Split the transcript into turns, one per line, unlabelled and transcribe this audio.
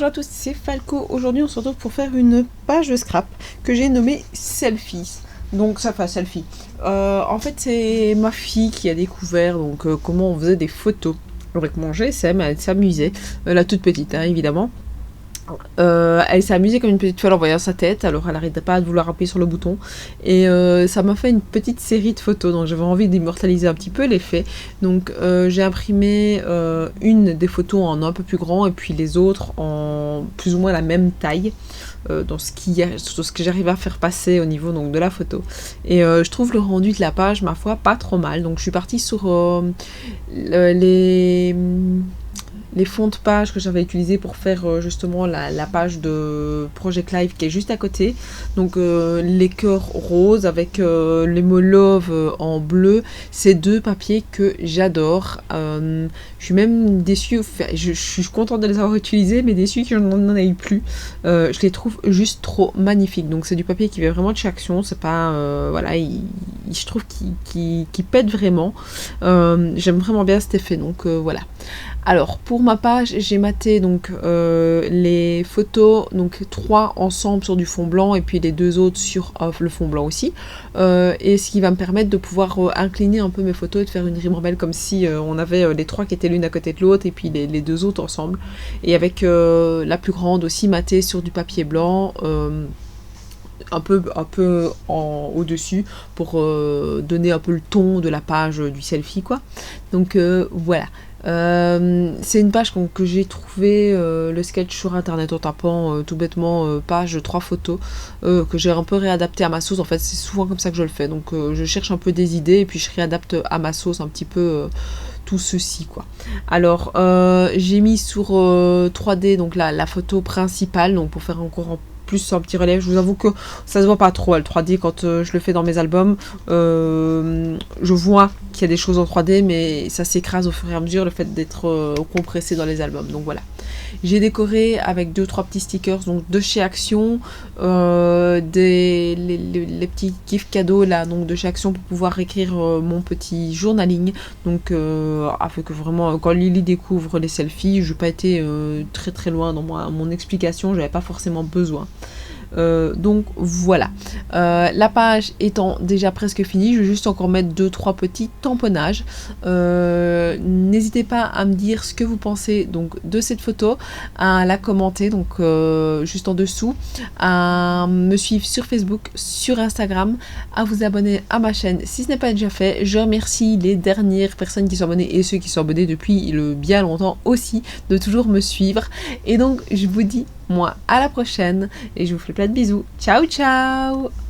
Bonjour à tous, c'est Falco. Aujourd'hui on se retrouve pour faire une page de scrap que j'ai nommée Selfies. Donc ça fait selfie. En fait c'est ma fille qui a découvert comment on faisait des photos avec mon GSM, elle s'amusait, la toute petite évidemment. Elle s'est amusée comme une petite folle en voyant sa tête, alors elle n'arrêtait pas de vouloir appuyer sur le bouton et ça m'a fait une petite série de photos, donc j'avais envie d'immortaliser un petit peu l'effet. Donc j'ai imprimé une des photos en un peu plus grand et puis les autres en plus ou moins la même taille dans ce que j'arrive à faire passer au niveau donc, de la photo. Et je trouve le rendu de la page, ma foi, pas trop mal. Donc je suis partie sur les fonds de page que j'avais utilisés pour faire justement la page de Project Live qui est juste à côté. Donc les cœurs roses avec les mots love en bleu. C'est deux papiers que j'adore. Je suis même déçue, je suis contente de les avoir utilisés, mais déçue que je n'en ai plus. Je les trouve juste trop magnifiques. Donc c'est du papier qui vient vraiment de chez Action. C'est pas... voilà, je trouve qu'il pète vraiment. J'aime vraiment bien cet effet. Donc voilà. Alors pour ma page, j'ai maté donc les photos, donc 3 ensemble sur du fond blanc et puis les 2 autres sur le fond blanc aussi. Et ce qui va me permettre de pouvoir incliner un peu mes photos et de faire une ribambelle comme si on avait les 3 qui étaient l'une à côté de l'autre et puis les 2 autres ensemble. Et avec la plus grande aussi matée sur du papier blanc. Un peu au-dessus pour donner un peu le ton de la page du selfie quoi. Donc voilà. C'est une page que j'ai trouvé le sketch sur internet en tapant tout bêtement page 3 photos que j'ai un peu réadapté à ma sauce. En fait c'est souvent comme ça que je le fais, donc je cherche un peu des idées et puis je réadapte à ma sauce un petit peu tout ceci quoi. Alors j'ai mis sur 3D donc la photo principale, donc pour faire encore plus un petit relief. Je vous avoue que ça se voit pas trop le 3D quand je le fais dans mes albums. Je vois qu'il y a des choses en 3D, mais ça s'écrase au fur et à mesure le fait d'être compressé dans les albums. Donc voilà. J'ai décoré avec 2-3 petits stickers donc de chez Action, les petits gifs cadeaux là donc de chez Action pour pouvoir écrire mon petit journaling. Donc afin que vraiment quand Lily découvre les selfies, je n'ai pas été très très loin dans mon explication, j'avais pas forcément besoin. Donc voilà, la page étant déjà presque finie, je vais juste encore mettre 2-3 petits tamponnages. N'hésitez pas à me dire ce que vous pensez donc de cette photo, à la commenter donc juste en dessous, à me suivre sur Facebook, sur Instagram, à vous abonner à ma chaîne si ce n'est pas déjà fait. Je remercie les dernières personnes qui sont abonnées et ceux qui sont abonnés depuis bien longtemps aussi de toujours me suivre. Et donc je vous dis moi à la prochaine et je vous fais plein de bisous. Ciao ciao.